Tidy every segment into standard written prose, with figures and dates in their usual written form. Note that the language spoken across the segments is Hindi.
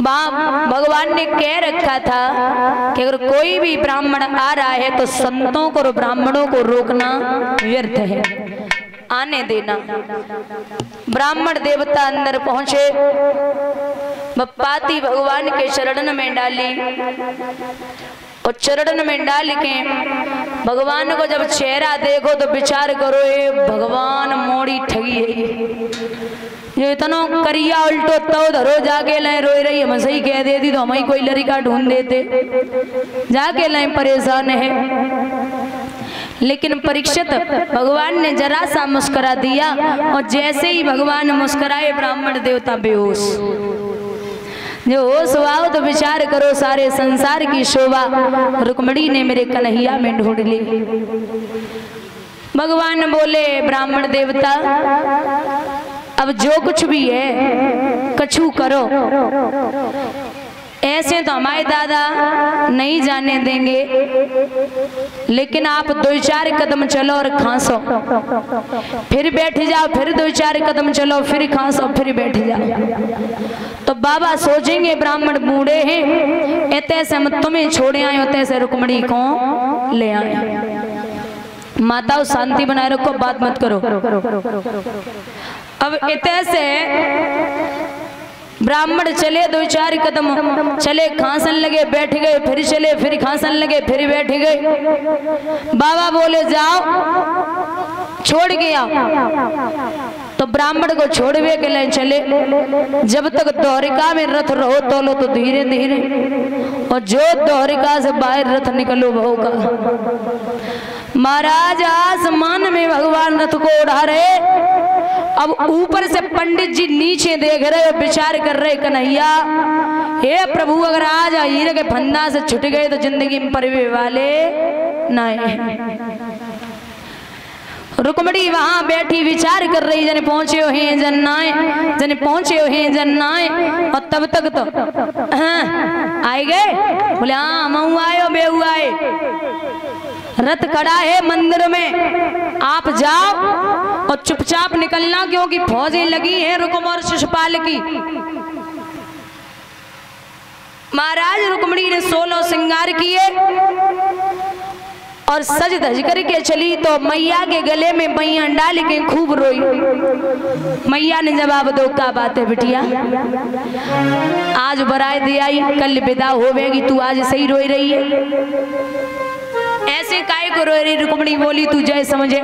वहां भगवान ने कह रखा था कि अगर कोई भी ब्राह्मण आ रहा है तो संतों को और ब्राह्मणों को रोकना व्यर्थ है, आने देना। ब्राह्मण देवता अंदर पहुंचे, पाती भगवान के चरणन में डाली और चरणन में डाल के भगवान को जब चेहरा देखो तो विचार करो ये भगवान मोड़ी ठगी है, जो इतना करिया उल्टो तो धरो जाके लाए रोई रही हम सही कह देती तो हमें कोई लड़का ढूंढ देते, जाके लाए परेशान है। लेकिन परीक्षित भगवान ने जरा सा मुस्कुरा दिया और जैसे ही भगवान मुस्कुराए ब्राह्मण देवता बेहोश। जो होश हुआ तो विचार करो सारे संसार की शोभा रुक्मणी ने मेरे कन्हैया में ढूंढ ली। भगवान बोले ब्राह्मण देवता अब जो कुछ भी है कछु करो, ऐसे तो हमारे दादा नहीं जाने देंगे, लेकिन आप 2-4 कदम चलो और खांसो, फिर बैठ जाओ, फिर 2-4 कदम चलो, फिर खांसो, फिर बैठ जाओ। तो बाबा सोचेंगे ब्राह्मण बूढ़े हैं, ऐसे से हम तुम्हें छोड़े आए होते से रुक्मणी को ले आए। माताओं शांति बनाए रखो, बात मत करो। अब इतने से ब्राह्मण चले 2-4 कदम चले, खांसन लगे, बैठ गए, फिर चले, फिर खांसन लगे, फिर बैठ गए। बाबा बोले जाओ छोड़ गया, तो ब्राह्मण को छोड़वे के लिए चले। जब तक द्वारिका में रथ रहो तोलो तो धीरे धीरे, और जो द्वारिका से बाहर रथ निकलो होगा। महाराज आसमान में भगवान रथ को उड़ा रहे, अब ऊपर से पंडित जी नीचे देख रहे, विचार कर रहे कन्हैया हे प्रभु अगर आज हीरे के फंदा से छूट गए तो जिंदगी में परवे वाले नहीं। रुक्मणी वहां बैठी विचार कर रही, जने पहुंचे हो हैं जन नाए, जने पहुंचे हो हैं जन नाए। और तब तक तो आए गए, बोले हाँ मऊ आयो बेहू आए, रथ खड़ा है मंदिर में, आप जाओ और चुपचाप निकलना क्योंकि फौजें लगी हैं रुक्म और शिशुपाल की। महाराज रुक्मणी ने 16 श्रृंगार किए और सज धज करके चली, तो मैया के गले में मैया डाल के खूब रोई। मैया ने जवाब दो का बात है बिटिया, आज बरात दे आई कल विदा होवेगी, तू आज सही रोई रही है, ऐसे काहे को रोई रही। रुक्मणी बोली तू जय समझे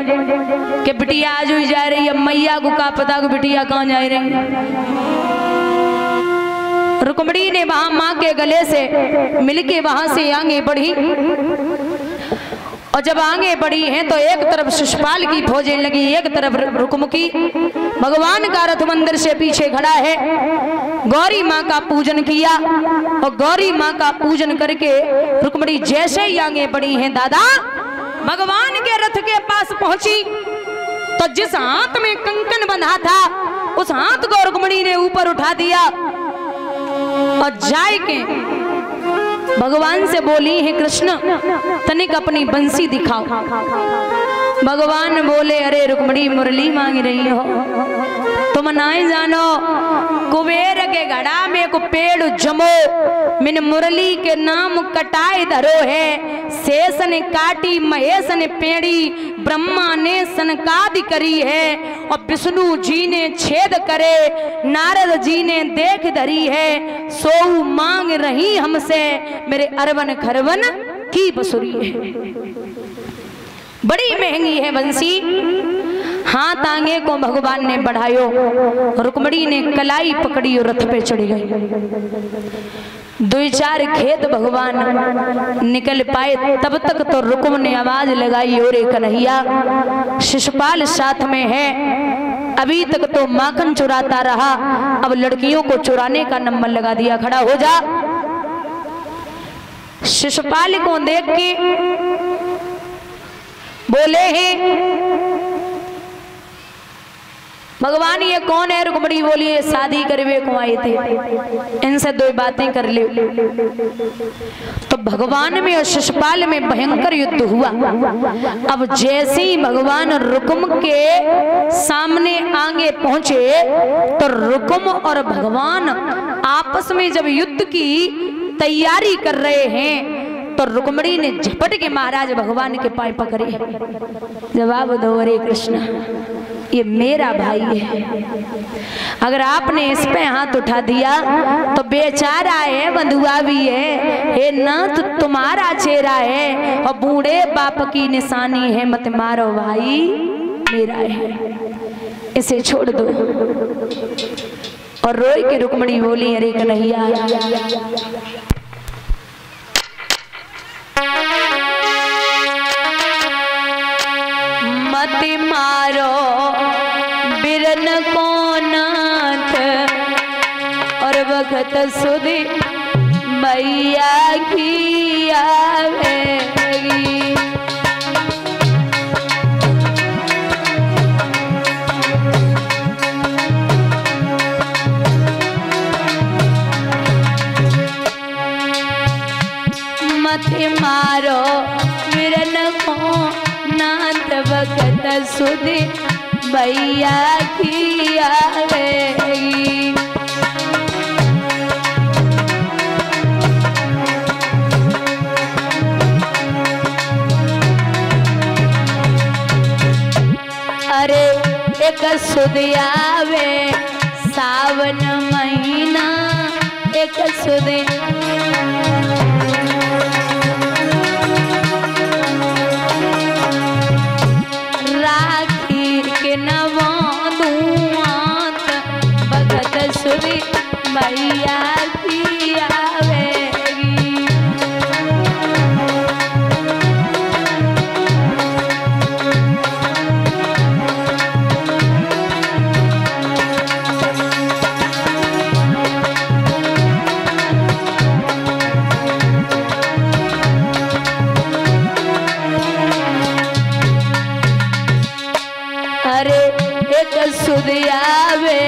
कि बिटिया आज हुई जा रही है, मैया को का पता को बिटिया कहाँ जा रही। रुक्मणी ने वहां माँ के गले से मिलके वहां से आगे बढ़ी, और जब आगे बढ़ी हैं तो एक तरफ शिशुपाल की फौजें लगी, एक तरफ रुक्म की। भगवान का रथ मंदिर से पीछे खड़ा है, गौरी माँ का पूजन किया, और गौरी माँ का पूजन करके रुक्मणी जैसे ही आगे बढ़ी हैं दादा भगवान के रथ के पास पहुंची, तो जिस हाथ में कंकन बंधा था उस हाथ को रुक्मणी ने ऊपर उठा दिया और जाए के भगवान से बोली है कृष्ण तनिक अपनी बंसी दिखाओ। भगवान बोले अरे रुक्मणी मुरली मांग रही हो, तुम नहीं जानो कुबेर के घड़ा में को पेड़ जमो, मिन मुरली के नाम कटाए धरो है, शेष ने काटी महेश ने पेड़ी, ब्रह्मा ने सनकादि करी है, और विष्णु जी ने छेद करे, नारद जी ने देख धरी है, सो मांग रही हमसे मेरे अरवन खरवन की बसुरी है। बड़ी महंगी है बंसी। हाथ आगे को भगवान ने बढ़ायो, रुक्मणी ने कलाई पकड़ी और रथ पे चढ़ी गई। 2-4 खेत भगवान निकल पाए, तब तक तो रुक्म ने आवाज लगाई और कन्हैया शिशुपाल साथ में है, अभी तक तो माखन चुराता रहा, अब लड़कियों को चुराने का नंबर लगा दिया, खड़ा हो जा। शिशुपाल को देख के बोले हैं भगवान ये कौन है। रुक्मणी बोली ये शादी करवे को आए थे, इनसे 2 बातें कर ले। तो भगवान में और शिशुपाल में भयंकर युद्ध हुआ। अब जैसे ही भगवान रुकुम के सामने आगे पहुंचे तो रुकुम और भगवान आपस में जब युद्ध की तैयारी कर रहे हैं तो रुक्मिणी ने झपट के महाराज भगवान के पांव पकड़े। जवाब दो, अरे कृष्ण, ये मेरा भाई है, अगर आपने इस पे हाथ उठा दिया तो बेचारा है, बंधुआ भी है, ये नाथ तुम्हारा चेहरा है और बूढ़े बाप की निशानी है, मत मारो भाई, मेरा है, इसे छोड़ दो। और रोई के रुक्मिणी बोली, अरे कन्हैया, मत मारो बिरन को नाथ, और वक्त सुधी मैया की आवेगी। मत मारो बिरन को नाथ, वक्त सुधी मैया की आवेगी। अरे एक सुध आवे सावन महीना, एक सुध मैया की आवेगी। अरे एक सुध आवे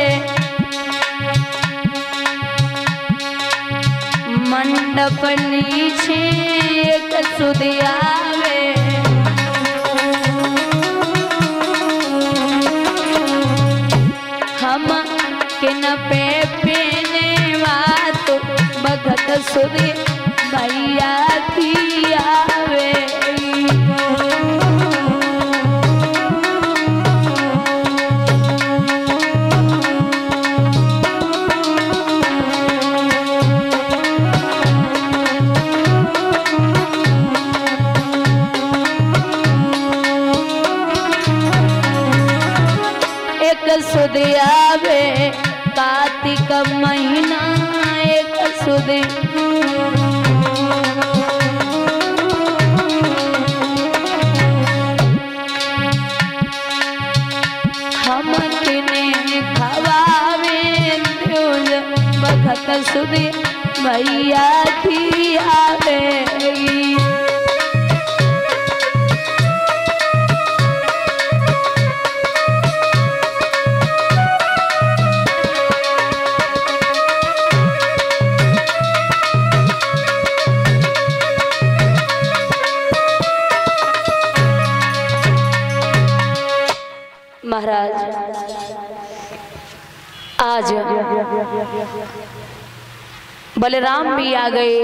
मंडप नीचे, एक सुध आवे हम किन पे पीने बात, भगत सुध मैया की आवेगी। सुध आवे कार्तिक महीना, एक सुध हम किने खवावे, भगत सुध मैया की आवेगी। महाराज आज बलराम भी आ गए,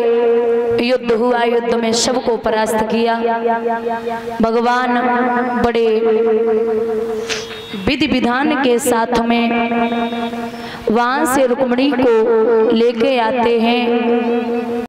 युद्ध हुआ, युद्ध में सबको परास्त किया। भगवान बड़े विधि विधान के साथ में वहां से रुक्मिणी को लेके आते हैं।